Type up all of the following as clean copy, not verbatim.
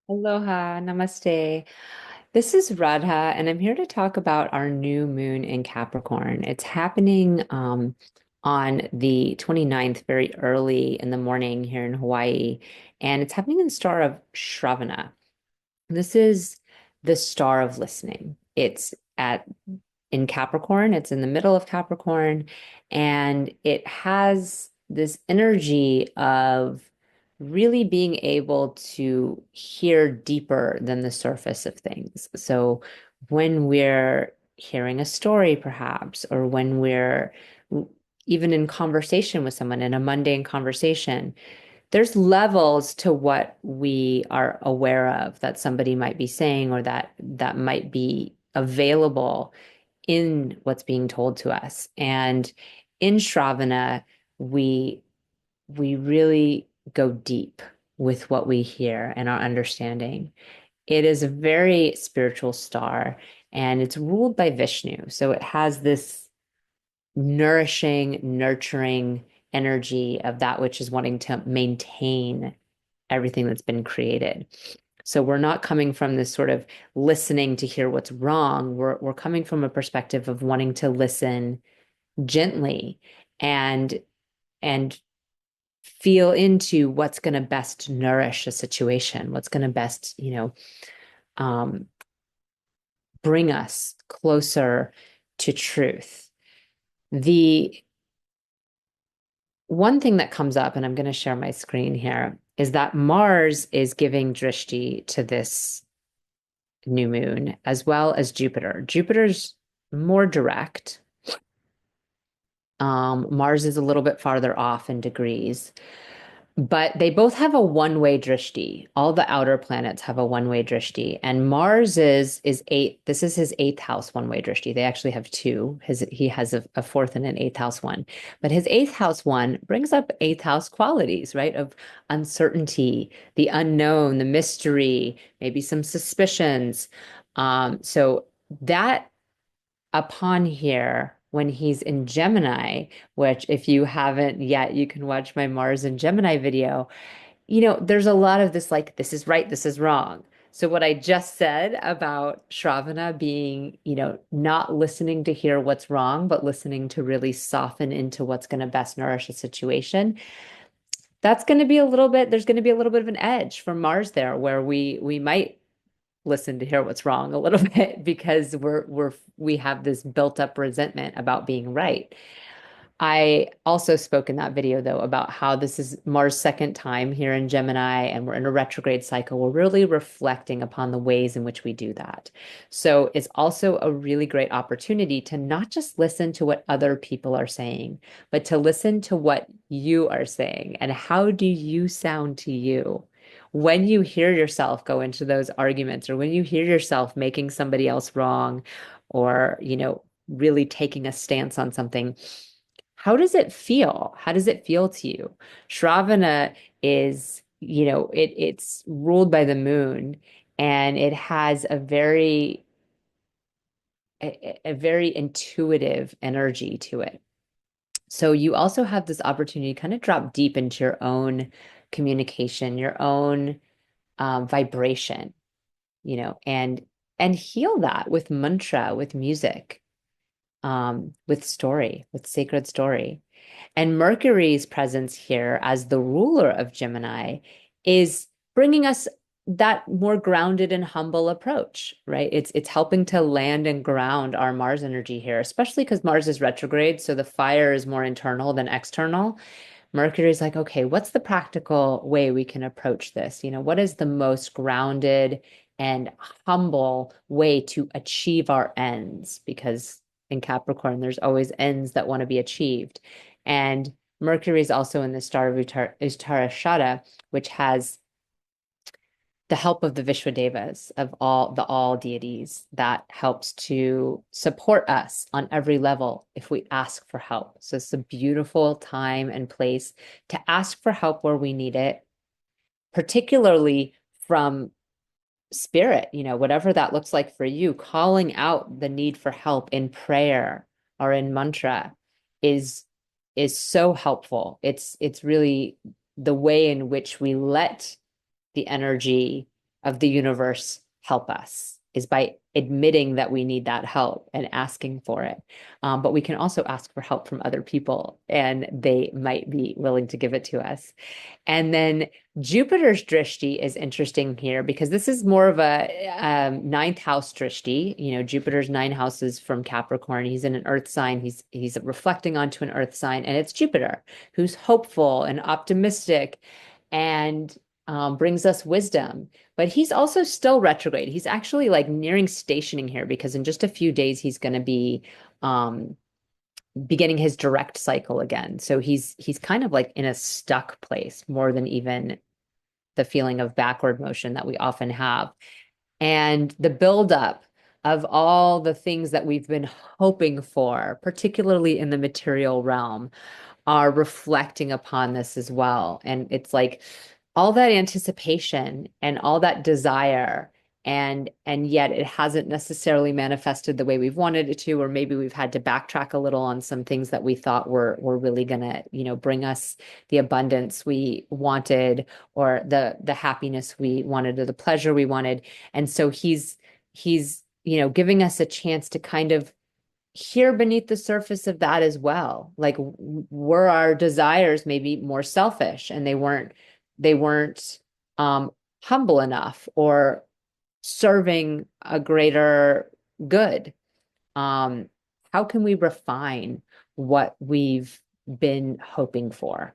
Aloha, namaste. This is Radha, and I'm here to talk about our new moon in Capricorn. It's happening on the 29th, very early in the morning here in Hawaii, and it's happening in the star of Shravana. This is the star of listening. It's at in Capricorn, it's in the middle of Capricorn, and it has this energy of really being able to hear deeper than the surface of things. So when we're hearing a story, perhaps, or when we're even in conversation with someone in a mundane conversation, there's levels to what we are aware of that somebody might be saying or that might be available in what's being told to us. And in Shravana, we we really go deep with what we hear and our understanding. It is a very spiritual star and it's ruled by Vishnu. So it has this nourishing, nurturing energy of that which is wanting to maintain everything that's been created. So we're not coming from this sort of listening to hear what's wrong. We're coming from a perspective of wanting to listen gently and and feel into what's going to best nourish a situation, what's going to best, um, bring us closer to truth. The one thing that comes up, and I'm going to share my screen here, is that Mars is giving drishti to this new moon, as well as Jupiter. Jupiter's more direct. Mars is a little bit farther off in degrees. But they both have a one-way drishti. All the outer planets have a one-way drishti, and Mars is eight. This is his eighth house one-way drishti. They actually have two. He has a fourth and an eighth house one, but his eighth house one brings up eighth house qualities, right? Of uncertainty, the unknown, the mystery, maybe some suspicions. So that upon here when he's in Gemini, which if you haven't yet, you can watch my Mars and Gemini video. There's a lot of this like, this is right, this is wrong. So what I just said about Shravana being, not listening to hear what's wrong, but listening to really soften into what's going to best nourish a situation, that's going to be a little bit, there's going to be a little bit of an edge from Mars there where we might listen to hear what's wrong a little bit because we have this built up resentment about being right. I also spoke in that video though about how this is Mars' second time here in Gemini and we're in a retrograde cycle. We're really reflecting upon the ways in which we do that. So it's also a really great opportunity to not just listen to what other people are saying, but to listen to what you are saying and how do you sound to you when you hear yourself go into those arguments or when you hear yourself making somebody else wrong or, really taking a stance on something. How does it feel? How does it feel to you? Shravana is, it's ruled by the moon and it has a very intuitive energy to it. So you also have this opportunity to kind of drop deep into your own communication, your own vibration, and heal that with mantra, with music, with story, with sacred story. And Mercury's presence here as the ruler of Gemini is bringing us that more grounded and humble approach, right? It's helping to land and ground our Mars energy here, especially because Mars is retrograde, so the fire is more internal than external. Mercury's like, okay, what's the practical way we can approach this? What is the most grounded and humble way to achieve our ends? Because in Capricorn, there's always ends that want to be achieved. And Mercury is also in the star of Uttarashada, which has the help of the Vishwadevas, of all deities, that helps to support us on every level if we ask for help. So it's a beautiful time and place to ask for help where we need it, particularly from spirit, whatever that looks like for you, calling out the need for help in prayer or in mantra is is so helpful. It's really the way in which we let the energy of the universe help us, is by admitting that we need that help and asking for it. But we can also ask for help from other people, and they might be willing to give it to us. And then Jupiter's drishti is interesting here because this is more of a ninth house drishti. You know, Jupiter's nine houses from Capricorn. He's in an earth sign. He's reflecting onto an earth sign, and it's Jupiter, who's hopeful and optimistic and brings us wisdom. But he's also still retrograde. He's actually like nearing stationing here because in just a few days he's going to be beginning his direct cycle again. So he's kind of like in a stuck place more than even the feeling of backward motion that we often have. And the buildup of all the things that we've been hoping for, particularly in the material realm, are reflecting upon this as well. And it's like all that anticipation and all that desire, and yet it hasn't necessarily manifested the way we've wanted it to, or maybe we've had to backtrack a little on some things that we thought were really gonna, bring us the abundance we wanted, or the happiness we wanted, or the pleasure we wanted. And so he's giving us a chance to kind of hear beneath the surface of that as well. Like, were our desires maybe more selfish, and they weren't humble enough or serving a greater good? Um, how can we refine what we've been hoping for?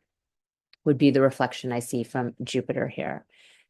Would be the reflection I see from Jupiter here.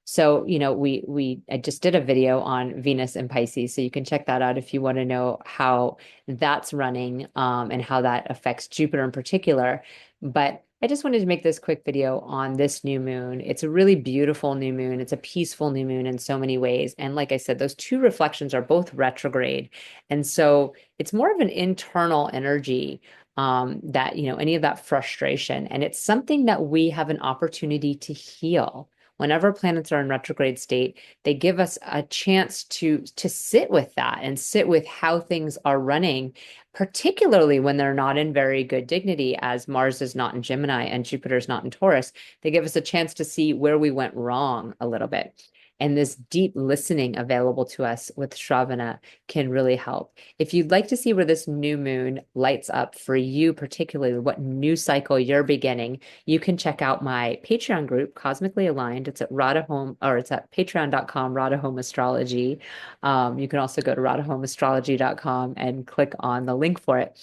So, I just did a video on Venus and Pisces, so you can check that out if you want to know how that's running, and how that affects Jupiter in particular. But I just wanted to make this quick video on this new moon. It's a really beautiful new moon. It's a peaceful new moon in so many ways. And like I said, those two reflections are both retrograde. And so it's more of an internal energy, that, any of that frustration. And it's something that we have an opportunity to heal. Whenever planets are in retrograde state, they give us a chance to sit with that and sit with how things are running, particularly when they're not in very good dignity, as Mars is not in Gemini and Jupiter's not in Taurus. They give us a chance to see where we went wrong a little bit. And this deep listening available to us with Shravana can really help. If you'd like to see where this new moon lights up for you, particularly what new cycle you're beginning, you can check out my Patreon group, Cosmically Aligned. It's at it's at patreon.com, Radahome Astrology. You can also go to radahomeastrology.com and click on the link for it.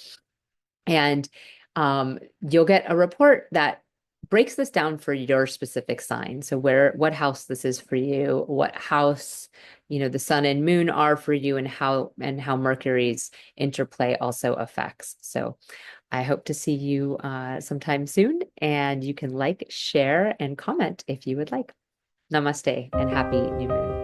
And you'll get a report that breaks this down for your specific sign. So what house this is for you, what house, the sun and moon are for you, and how Mercury's interplay also affects. So I hope to see you sometime soon, and you can like, share, and comment if you would like. Namaste and happy new moon.